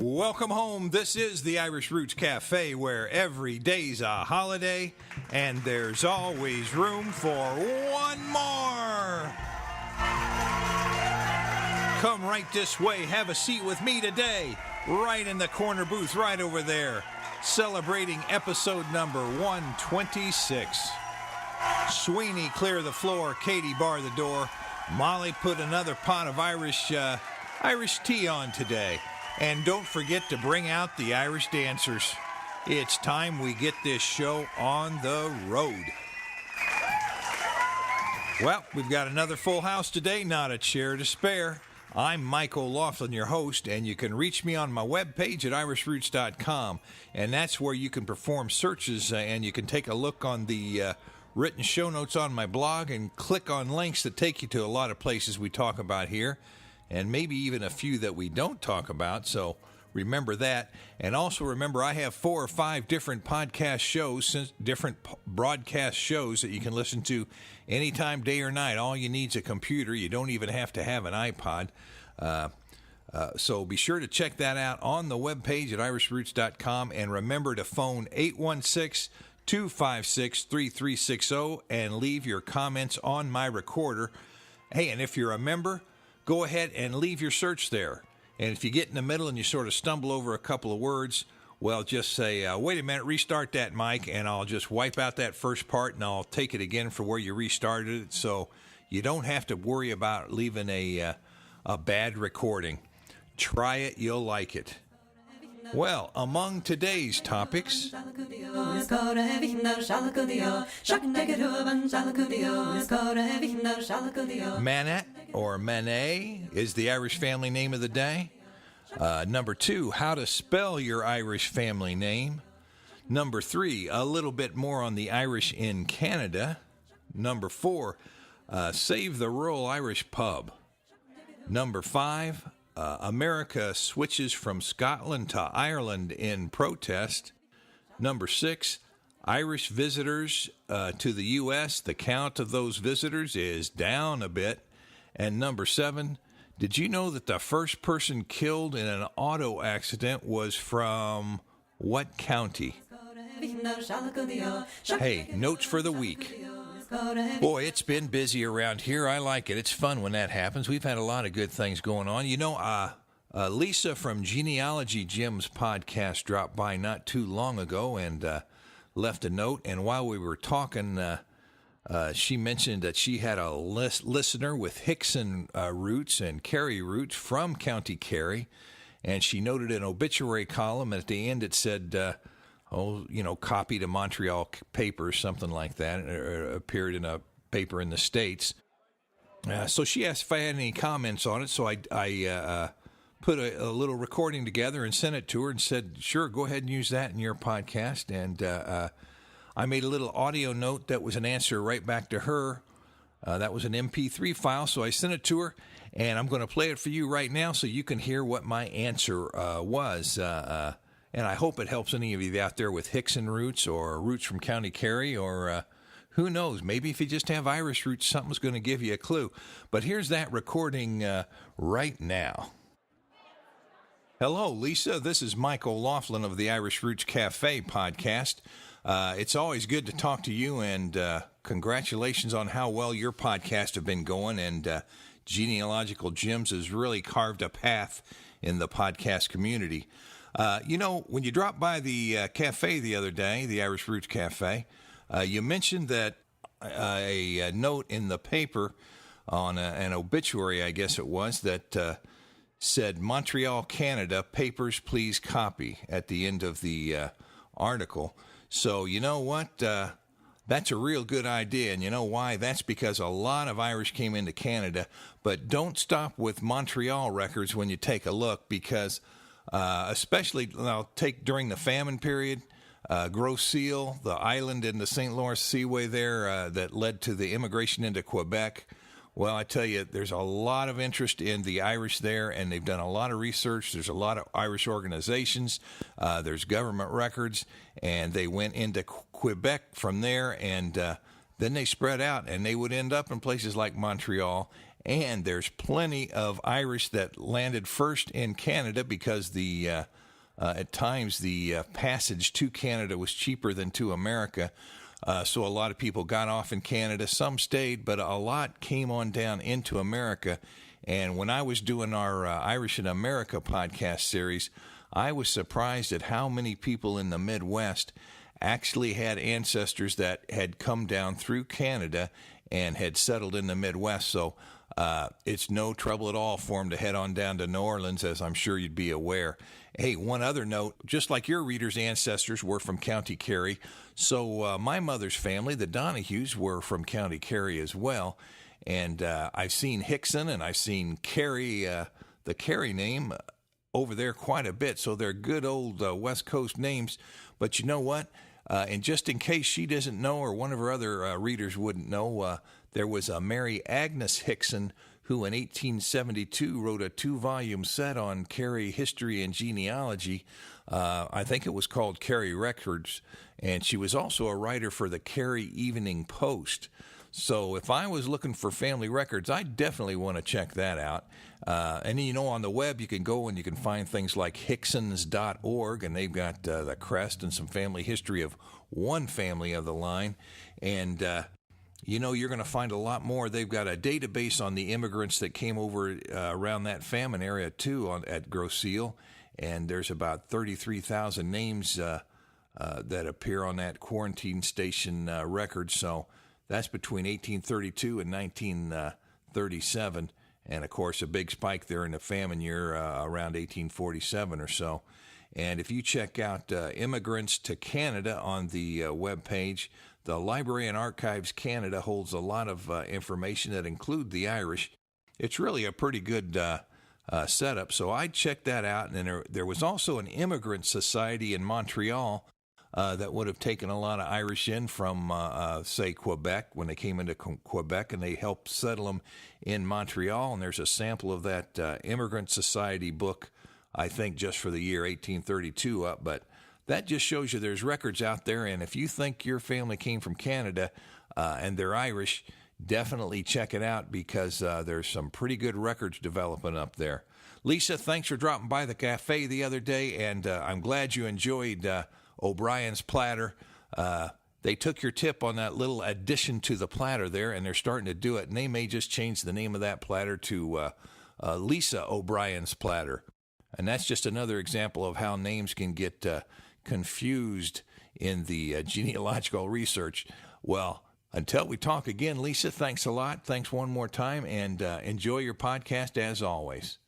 Welcome home. This is the Irish Roots Cafe, where every day's a holiday and there's always room for one more. Come right this way. Have a seat with me today, right in the corner booth, right over there, celebrating episode number 126. Sweeney, clear the floor. Katie, bar the door. Molly, put another pot of Irish tea on today. And don't forget to bring out the Irish dancers. It's time we get this show on the road. Well, we've got another full house today, not a chair to spare. I'm Mike OLaughlin, your host, and you can reach me on my webpage at irishroots.com. And that's where you can perform searches, and you can take a look on the written show notes on my blog and click on links that take you to a lot of places we talk about here, and maybe even a few that we don't talk about, so remember that. And also remember, I have 4 or 5 different podcast shows, different broadcast shows that you can listen to anytime, day or night. All you need is a computer. You don't even have to have an iPod. So be sure to check that out on the webpage at irishroots.com, and remember to phone 816-256-3360 and leave your comments on my recorder. Hey, and if you're a member, go ahead and leave your search there. And if you get in the middle and you sort of stumble over a couple of words, well, just say, wait a minute, restart that, Mike, and I'll just wipe out that first part, and I'll take it again for where you restarted it, so you don't have to worry about leaving a bad recording. Try it, you'll like it. Well, among today's topics, Manatt, or Manatt, is the Irish family name of the day. Number 2, how to spell your Irish family name. Number 3, a little bit more on the Irish in Canada. Number 4, save the Royal Irish Pub. Number 5, America switches from Scotland to Ireland in protest. Number 6, Irish visitors to the U.S. The count of those visitors is down a bit. And number 7, did you know that the first person killed in an auto accident was from what county? Hey, notes for the week. Boy, it's been busy around here. I like it. It's fun when that happens. We've had a lot of good things going on. You know, Lisa from Genealogy Jim's podcast dropped by not too long ago and left a note. And while we were talking, she mentioned that she had a listener with Hickson roots and Kerry roots from County Kerry. And she noted an obituary column, and at the end it said, copy to Montreal paper, something like that. It appeared in a paper in the States. So she asked if I had any comments on it, so I put a little recording together and sent it to her and said, sure, go ahead and use that in your podcast. And I made a little audio note that was an answer right back to her. That was an MP3 file, so I sent it to her, and I'm going to play it for you right now so you can hear what my answer was. And I hope it helps any of you out there with Hickson roots or roots from County Kerry, or who knows, maybe if you just have Irish roots, something's going to give you a clue. But here's that recording right now. Hello, Lisa. This is Mike OLaughlin of the Irish Roots Cafe podcast. It's always good to talk to you, and congratulations on how well your podcast have been going. And Genealogical Gems has really carved a path in the podcast community. When you dropped by the cafe the other day, the Irish Roots Cafe, you mentioned that a note in the paper on an obituary, I guess it was, that said, Montreal, Canada, papers please copy at the end of the article. So you know what? That's a real good idea, and you know why? That's because a lot of Irish came into Canada, but don't stop with Montreal records when you take a look, because especially, I'll take during the famine period, Gros Seal, the island in the St. Lawrence Seaway there that led to the immigration into Quebec. Well, I tell you, there's a lot of interest in the Irish there, and they've done a lot of research. There's a lot of Irish organizations. There's government records, and they went into Quebec from there, and then they spread out, and they would end up in places like Montreal. And there's plenty of Irish that landed first in Canada because at times the passage to Canada was cheaper than to America. So a lot of people got off in Canada. Some stayed, but a lot came on down into America. And when I was doing our Irish in America podcast series, I was surprised at how many people in the Midwest actually had ancestors that had come down through Canada and had settled in the Midwest. So it's no trouble at all for them to head on down to New Orleans, as I'm sure you'd be aware. Hey, one other note, just like your readers' ancestors were from County Kerry, so my mother's family, the Donahues, were from County Kerry as well. And I've seen Hickson and I've seen Kerry, the Kerry name, over there quite a bit. So they're good old West Coast names. But you know what? And just in case she doesn't know, or one of her other readers wouldn't know, there was a Mary Agnes Hickson who in 1872 wrote a 2-volume set on Kerry history and genealogy. I think it was called Kerry Records. And she was also a writer for the Kerry Evening Post. So if I was looking for family records, I definitely want to check that out. And, on the web, you can go and you can find things like hicksons.org, and they've got the crest and some family history of one family of the line. And, you're going to find a lot more. They've got a database on the immigrants that came over around that famine area, too, at Gros Seal. And there's about 33,000 names that appear on that quarantine station record. So that's between 1832 and 1937. And, of course, a big spike there in the famine year around 1847 or so. And if you check out Immigrants to Canada on the webpage, the Library and Archives Canada holds a lot of information that include the Irish. It's really a pretty good setup, so I checked that out. And there was also an immigrant society in Montreal that would have taken a lot of Irish in from, say, Quebec, when they came into Quebec, and they helped settle them in Montreal. And there's a sample of that Immigrant Society book, I think, just for the year 1832 up. But that just shows you there's records out there. And if you think your family came from Canada and they're Irish, definitely check it out, because there's some pretty good records developing up there. Lisa, thanks for dropping by the cafe the other day, and I'm glad you enjoyed O'Brien's platter. They took your tip on that little addition to the platter there, and they're starting to do it. And they may just change the name of that platter to Lisa O'Brien's platter. And that's just another example of how names can get confused in the genealogical research. Well, until we talk again, Lisa, thanks a lot. Thanks one more time, and enjoy your podcast as always.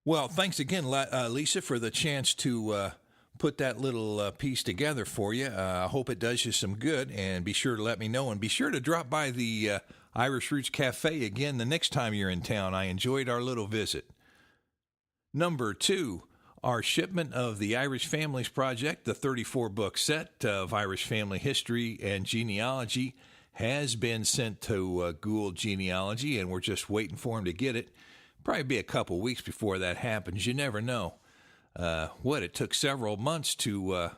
Well, thanks again, Lisa, for the chance to put that little piece together for you. I hope it does you some good, and be sure to let me know, and be sure to drop by the Irish Roots Cafe again the next time you're in town. I enjoyed our little visit. Number 2, our shipment of the Irish Families Project, the 34-book set of Irish family history and genealogy, has been sent to Gould Genealogy, and we're just waiting for him to get it. Probably be a couple weeks before that happens. You never know. It took several months to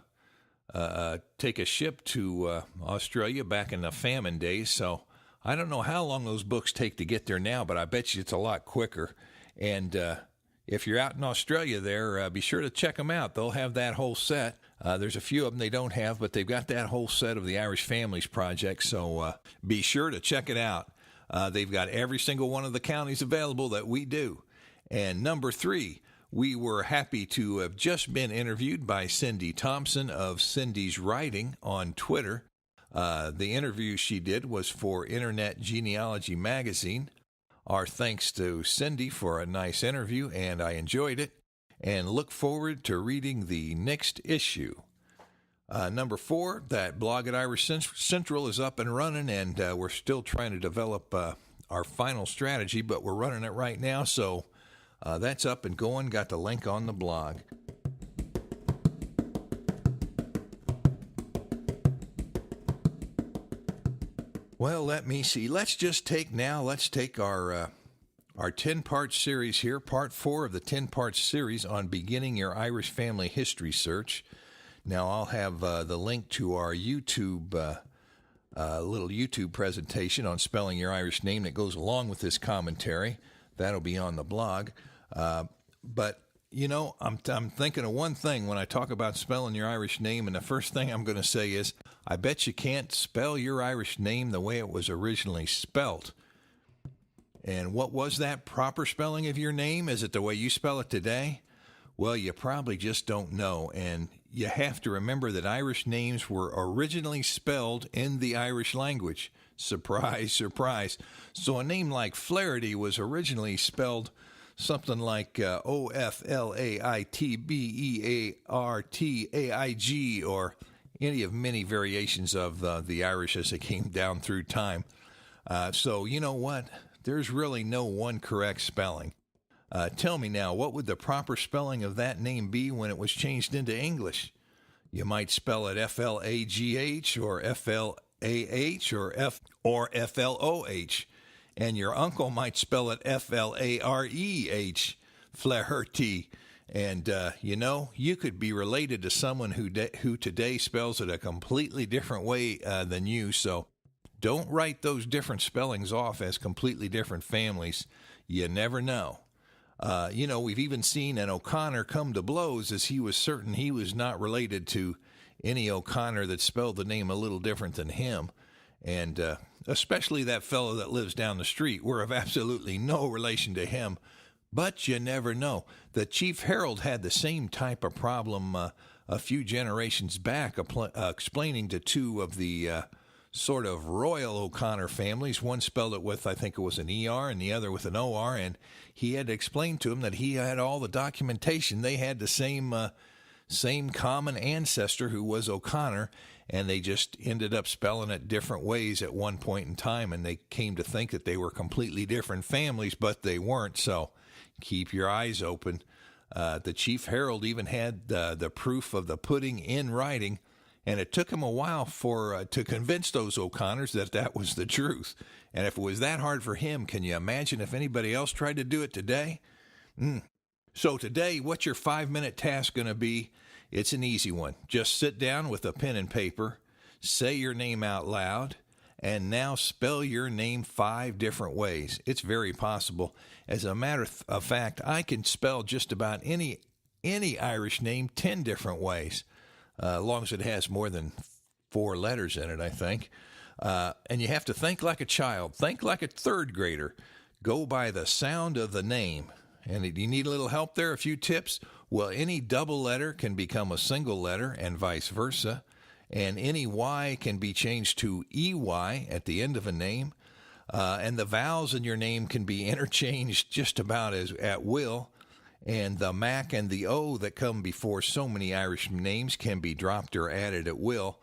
take a ship to Australia back in the famine days, so I don't know how long those books take to get there now, but I bet you it's a lot quicker. And if you're out in Australia there, be sure to check them out. They'll have that whole set. There's a few of them they don't have, but they've got that whole set of the Irish Families Project, so be sure to check it out. They've got every single one of the counties available that we do. And number 3, we were happy to have just been interviewed by Cindy Thompson of Cindy's Writing on Twitter. The interview she did was for Internet Genealogy Magazine. Our thanks to Cindy for a nice interview, and I enjoyed it, and look forward to reading the next issue. Number 4, that blog at Irish Central is up and running, and we're still trying to develop our final strategy, but we're running it right now, so that's up and going. Got the link on the blog. Well, let me see. Let's take our 10-part series here, part 4 of the 10-part series on beginning your Irish family history search. Now, I'll have the link to our YouTube little YouTube presentation on spelling your Irish name that goes along with this commentary. That'll be on the blog. But, you know, I'm thinking of one thing when I talk about spelling your Irish name, and the first thing I'm going to say is, I bet you can't spell your Irish name the way it was originally spelt. And what was that proper spelling of your name? Is it the way you spell it today? Well, you probably just don't know, and you have to remember that Irish names were originally spelled in the Irish language. Surprise, surprise. So a name like Flaherty was originally spelled something like Oflaitbeartaig, or any of many variations of the Irish as it came down through time. So you know what? There's really no one correct spelling. Tell me now, what would the proper spelling of that name be when it was changed into English? You might spell it Flagh or Flah or Floh, and your uncle might spell it Flareh, Flaherty. And you know, you could be related to someone who today spells it a completely different way than you. So don't write those different spellings off as completely different families. You never know. You know, we've even seen an O'Connor come to blows as he was certain he was not related to any O'Connor that spelled the name a little different than him. And especially that fellow that lives down the street. We're of absolutely no relation to him. But you never know. The Chief Herald had the same type of problem a few generations back, explaining to two of the sort of royal O'Connor families. One spelled it with, I think it was an ER, and the other with an OR, and he had to explain to him that he had all the documentation. They had the same common ancestor who was O'Connor, and they just ended up spelling it different ways at one point in time, and they came to think that they were completely different families, but they weren't. So keep your eyes open. The Chief Herald even had the proof of the pudding in writing, and it took him a while to convince those O'Connors that that was the truth. And if it was that hard for him, can you imagine if anybody else tried to do it today? So today, what's your 5-minute task going to be? It's an easy one. Just sit down with a pen and paper, say your name out loud, and now spell your name 5 different ways. It's very possible. As a matter of fact, I can spell just about any Irish name 10 different ways. As long as it has more than 4 letters in it, I think. And you have to think like a child. Think like a 3rd grader. Go by the sound of the name. And you need a little help there, a few tips? Well, any double letter can become a single letter and vice versa. And any Y can be changed to EY at the end of a name. And the vowels in your name can be interchanged just about as at will. And the Mac and the O that come before so many Irish names can be dropped or added at will.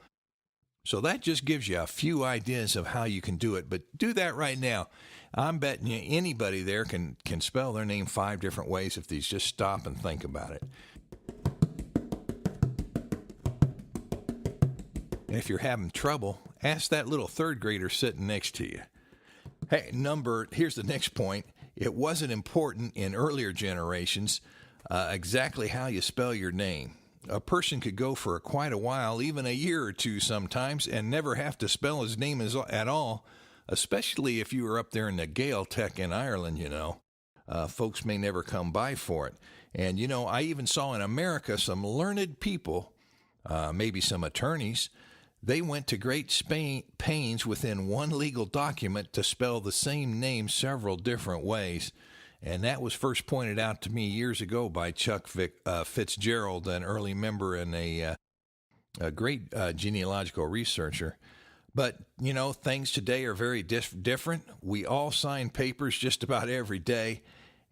So that just gives you a few ideas of how you can do it. But do that right now. I'm betting you anybody there can spell their name 5 different ways if they just stop and think about it. And if you're having trouble, ask that little 3rd grader sitting next to you. Hey, here's the next point. It wasn't important in earlier generations exactly how you spell your name. A person could go for quite a while, even a year or two sometimes, and never have to spell his name at all, especially if you were up there in the Gaeltacht in Ireland, you know. Folks may never come by for it. And, you know, I even saw in America some learned people, maybe some attorneys, they went to great pains within one legal document to spell the same name several different ways. And that was first pointed out to me years ago by Chuck Fitzgerald, an early member and a great genealogical researcher. But, you know, things today are very different. We all sign papers just about every day.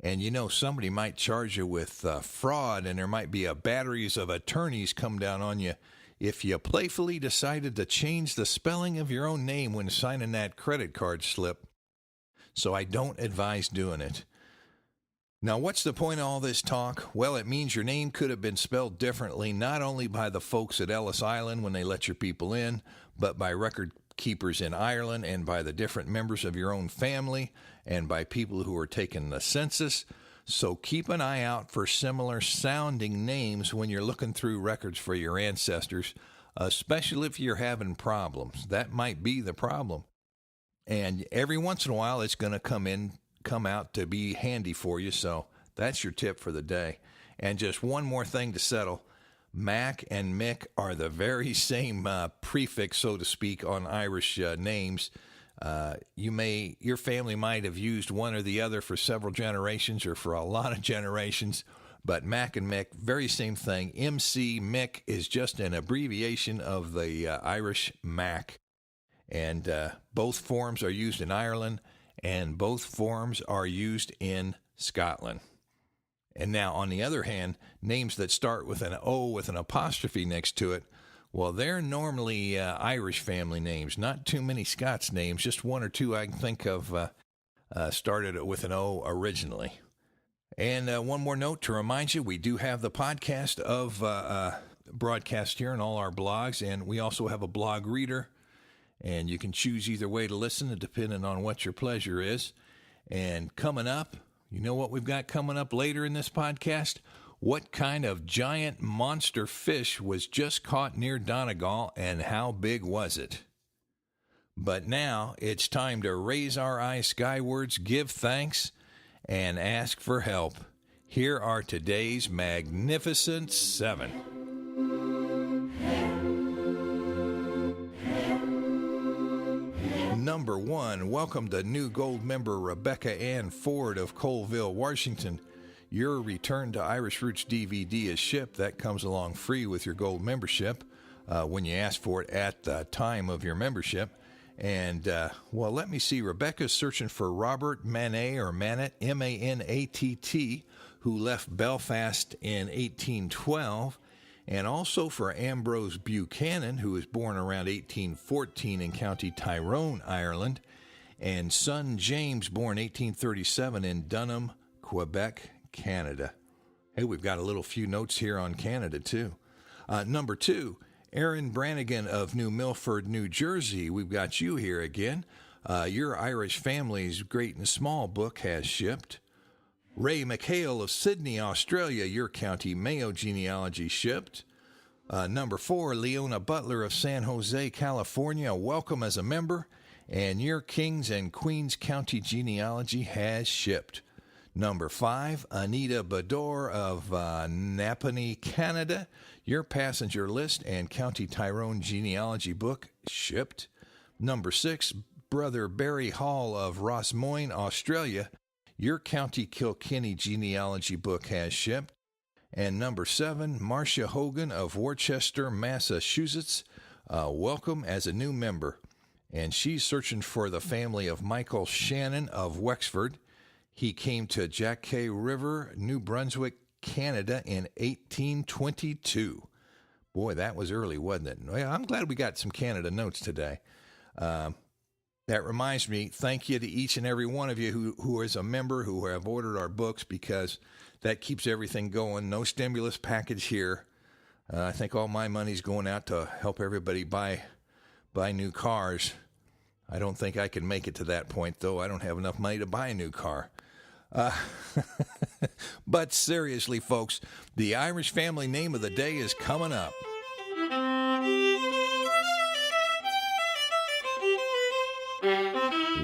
And, you know, somebody might charge you with fraud, and there might be a batteries of attorneys come down on you if you playfully decided to change the spelling of your own name when signing that credit card slip. So I don't advise doing it. Now, what's the point of all this talk? Well, it means your name could have been spelled differently, not only by the folks at Ellis Island when they let your people in, but by record keepers in Ireland and by the different members of your own family and by people who are taking the census. So keep an eye out for similar sounding names when you're looking through records for your ancestors. especially if you're having problems. That might be the problem. And every once in a while, it's going to come out to be handy for you. So that's your tip for the day. And just one more thing to settle. Mac and Mick are the very same prefix, so to speak, on Irish names. Your family might have used one or the other for several generations or for a lot of generations, but Mac and Mick, very same thing. MC Mick is just an abbreviation of the Irish Mac, and both forms are used in Ireland, and both forms are used in Scotland. And now, on the other hand, names that start with an O with an apostrophe next to it, well, they're normally Irish family names, not too many Scots names, just one or two I can think of started with an O originally. And one more note to remind you, we do have the podcast of broadcast here and all our blogs, and we also have a blog reader, and you can choose either way to listen, depending on what your pleasure is. And coming up, you know what we've got coming up later in this podcast? What kind of giant monster fish was just caught near Donegal, and how big was it? But now it's time to raise our eyes skywards, give thanks, and ask for help. Here are today's Magnificent Seven. Number 1, welcome to new gold member Rebecca Ann Ford of Colville, Washington. Your Return to Irish Roots DVD is shipped. That comes along free with your gold membership when you ask for it at the time of your membership. And, let me see. Rebecca's searching for Robert Manatt, or Manatt, M-A-N-A-T-T, who left Belfast in 1812. And also for Ambrose Buchanan, who was born around 1814 in County Tyrone, Ireland, and son James, born 1837 in Dunham, Quebec, Canada. Hey, we've got a little few notes here on Canada, too. Number 2, Aaron Brannigan of New Milford, New Jersey. We've got you here again. Your Irish Family's Great and Small book has shipped. Ray McHale of Sydney, Australia, your County Mayo genealogy shipped. Number 4, Leona Butler of San Jose, California, welcome as a member, and your Kings and Queens County genealogy has shipped. Number 5, Anita Bador of Napanee, Canada, your passenger list and County Tyrone genealogy book shipped. Number 6, Brother Barry Hall of Rossmoyne, Australia, your County Kilkenny genealogy book has shipped. And number 7, Marcia Hogan of Worcester, Massachusetts, welcome as a new member. And she's searching for the family of Michael Shannon of Wexford. He came to Jackay River, New Brunswick, Canada in 1822. Boy, that was early, wasn't it? Well, I'm glad we got some Canada notes today. That reminds me, thank you to each and every one of you who is a member, who have ordered our books, because that keeps everything going. No stimulus package here. I think all my money's going out to help everybody buy new cars. I don't think I can make it to that point, though. I don't have enough money to buy a new car. But seriously, folks, the Irish family name of the day is coming up.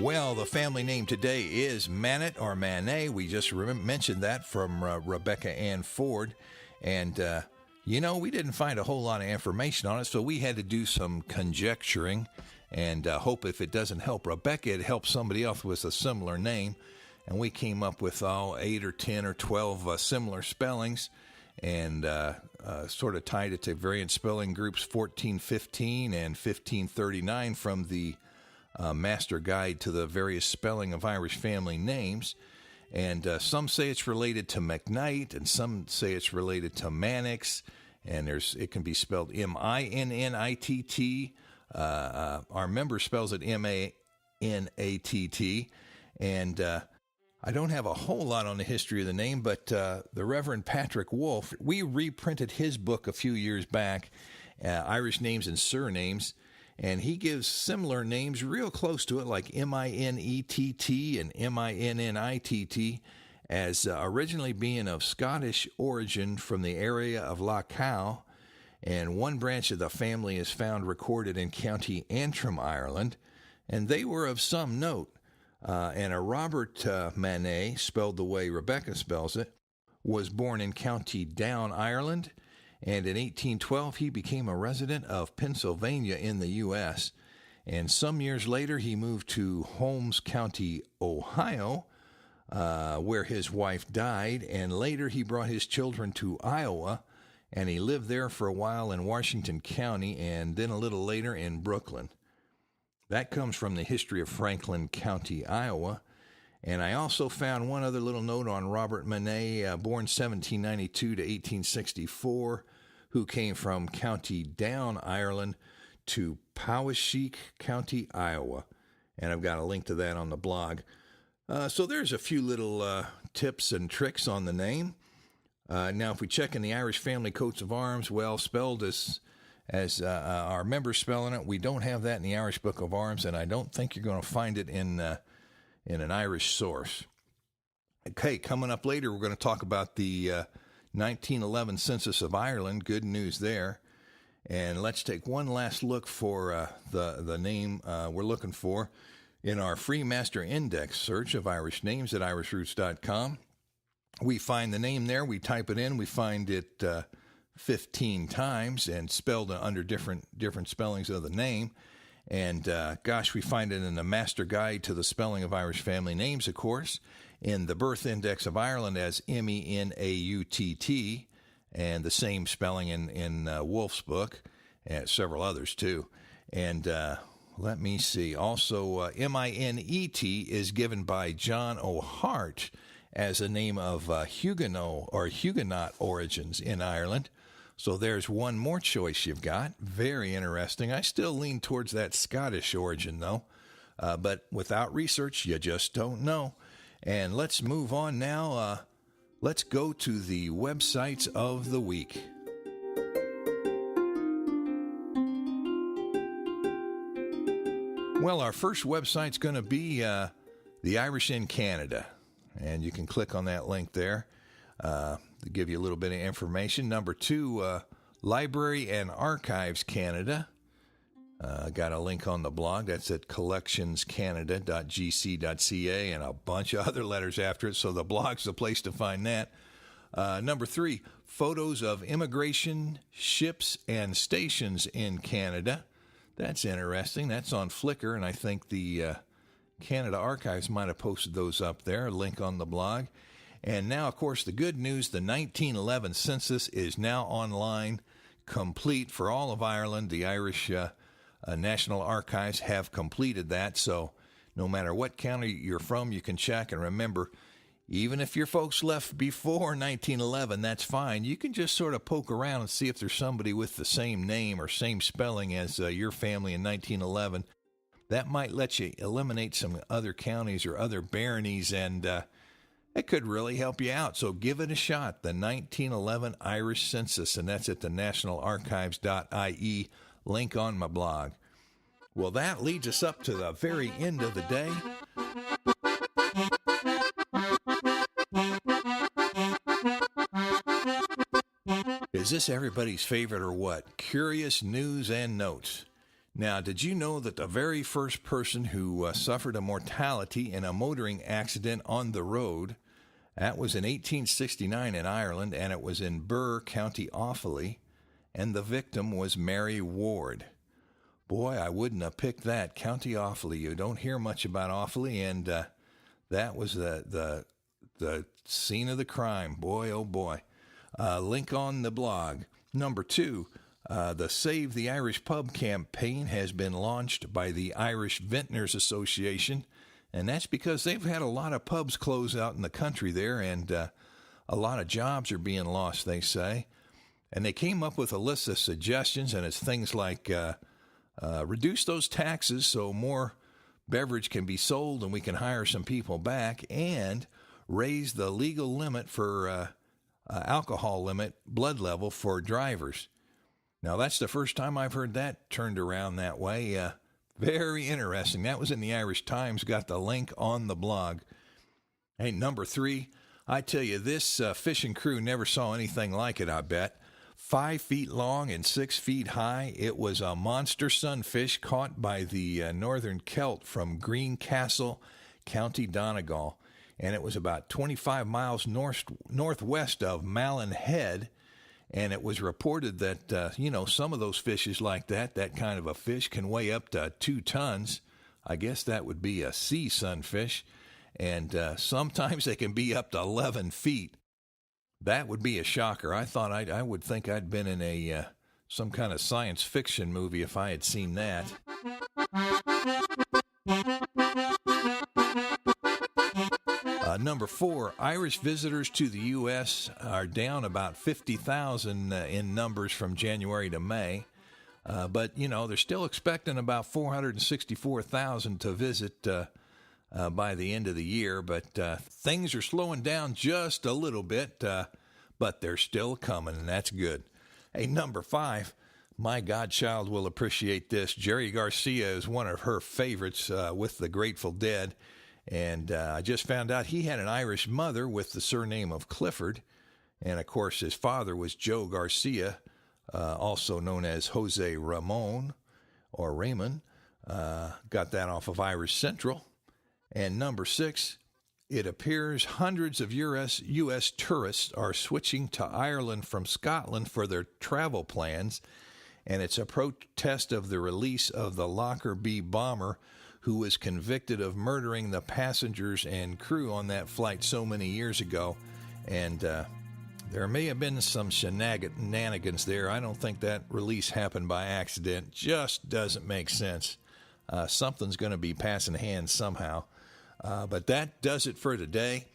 Well, the family name today is Manatt or Manatt. We just mentioned that from Rebecca Ann Ford. And, we didn't find a whole lot of information on it, so we had to do some conjecturing and hope if it doesn't help Rebecca, it helps somebody else with a similar name. And we came up with 8 or 10 or 12 similar spellings, and sort of tied it to variant spelling groups 1415 and 1539 from the Master Guide to the Various Spelling of Irish Family Names. And some say it's related to McKnight, and some say it's related to Mannix, and it can be spelled M-I-N-N-I-T-T. Our member spells it M-A-N-A-T-T. And I don't have a whole lot on the history of the name, but the Reverend Patrick Wolf, we reprinted his book a few years back, Irish Names and Surnames, and he gives similar names real close to it, like M-I-N-E-T-T and M-I-N-N-I-T-T, as originally being of Scottish origin from the area of Lochow, and one branch of the family is found recorded in County Antrim, Ireland, and they were of some note. And a Robert Manatt, spelled the way Rebecca spells it, was born in County Down, Ireland, and in 1812 he became a resident of Pennsylvania in the U.S., and some years later he moved to Holmes County, Ohio, where his wife died, and later he brought his children to Iowa, and he lived there for a while in Washington County, and then a little later in Brooklyn. That comes from the History of Franklin County, Iowa. And I also found one other little note on Robert Manatt, born 1792 to 1864, who came from County Down, Ireland, to Poweshiek County, Iowa. And I've got a link to that on the blog. So there's a few little tips and tricks on the name. Now, if we check in the Irish family coats of arms, well, spelled as our members spelling it, we don't have that in the Irish Book of Arms, and I don't think you're going to find it in an Irish source. Okay, coming up later, we're going to talk about the 1911 Census of Ireland. Good news there. And let's take one last look for the name we're looking for in our free master index search of Irish names at irishroots.com. We find the name there, we type it in, we find it 15 times and spelled under different spellings of the name. And we find it in the Master Guide to the Spelling of Irish Family Names, of course, in the Birth Index of Ireland as Menautt, and the same spelling in Wolf's book, and several others too. And let me see. Also, Minet is given by John O'Hart as a name of Huguenot or Huguenot origins in Ireland. So there's one more choice you've got. Very interesting. I still lean towards that Scottish origin, though. But without research, you just don't know. And let's move on now. Let's go to the websites of the week. Well, our first website's going to be The Irish in Canada. And you can click on that link there to give you a little bit of information. Number 2, Library and Archives Canada. Got a link on the blog. That's at collectionscanada.gc.ca and a bunch of other letters after it, so the blog's the place to find that. Number 3, Photos of Immigration, Ships, and Stations in Canada. That's interesting. That's on Flickr, and I think the Canada Archives might have posted those up there, a link on the blog. And now, of course, the good news, the 1911 census is now online, complete for all of Ireland. The Irish National Archives have completed that, so no matter what county you're from, you can check. And remember, even if your folks left before 1911, that's fine. You can just sort of poke around and see if there's somebody with the same name or same spelling as your family in 1911. That might let you eliminate some other counties or other baronies, and it could really help you out. So give it a shot, the 1911 Irish Census, and that's at the nationalarchives.ie, link on my blog. Well, that leads us up to the very end of the day. Is this everybody's favorite or what? Curious news and notes. Now, did you know that the very first person who suffered a mortality in a motoring accident on the road, that was in 1869 in Ireland, and it was in Birr, County Offaly, and the victim was Mary Ward. Boy, I wouldn't have picked that, County Offaly. You don't hear much about Offaly, and that was the scene of the crime. Boy, oh boy. Link on the blog. Number 2, the Save the Irish Pub campaign has been launched by the Irish Vintners Association, and that's because they've had a lot of pubs close out in the country there, and a lot of jobs are being lost, they say. And they came up with a list of suggestions, and it's things like reduce those taxes so more beverage can be sold and we can hire some people back, and raise the legal limit for alcohol limit, blood level for drivers. Now, that's the first time I've heard that turned around that way. Very interesting. That was in the Irish Times. Got the link on the blog. Hey, number 3, I tell you, this fishing crew never saw anything like it, I bet. 5 feet long and 6 feet high. It was a monster sunfish caught by the northern Celt from Greencastle, County Donegal. And it was about 25 miles northwest of Malin Head. And it was reported that, some of those fishes like that kind of a fish can weigh up to 2 tons. I guess that would be a sea sunfish. And sometimes they can be up to 11 feet. That would be a shocker. I thought I would think I'd been in a some kind of science fiction movie if I had seen that. Number 4, Irish visitors to the U.S. are down about 50,000 in numbers from January to May. But, they're still expecting about 464,000 to visit by the end of the year. But things are slowing down just a little bit, but they're still coming, and that's good. Hey, number 5, my godchild will appreciate this. Jerry Garcia is one of her favorites with the Grateful Dead. And I just found out he had an Irish mother with the surname of Clifford. And, of course, his father was Joe Garcia, also known as Jose Ramon or Raymond. Got that off of Irish Central. And number 6, it appears hundreds of U.S. tourists are switching to Ireland from Scotland for their travel plans. And it's a protest of the release of the Lockerbie bomber, who was convicted of murdering the passengers and crew on that flight so many years ago. And there may have been some shenanigans there. I don't think that release happened by accident. Just doesn't make sense. Something's going to be passing hands somehow. But that does it for today.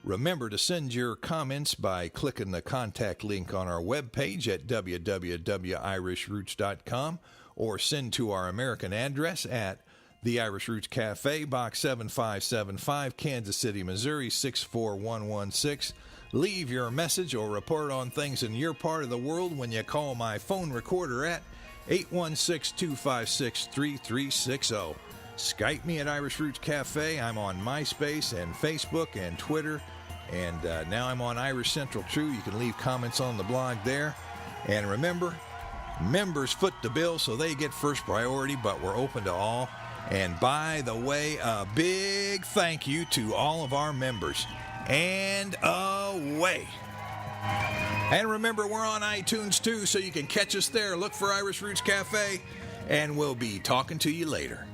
Remember to send your comments by clicking the contact link on our webpage at www.irishroots.com or send to our American address at The Irish Roots Cafe, Box 7575, Kansas City, Missouri, 64116. Leave your message or report on things in your part of the world when you call my phone recorder at 816-256-3360. Skype me at Irish Roots Cafe. I'm on MySpace and Facebook and Twitter. And now I'm on Irish Central True. You can leave comments on the blog there. And remember, members foot the bill, so they get first priority, but we're open to all. And by the way, a big thank you to all of our members. And away. And remember, we're on iTunes too, so you can catch us there. Look for Irish Roots Cafe, and we'll be talking to you later.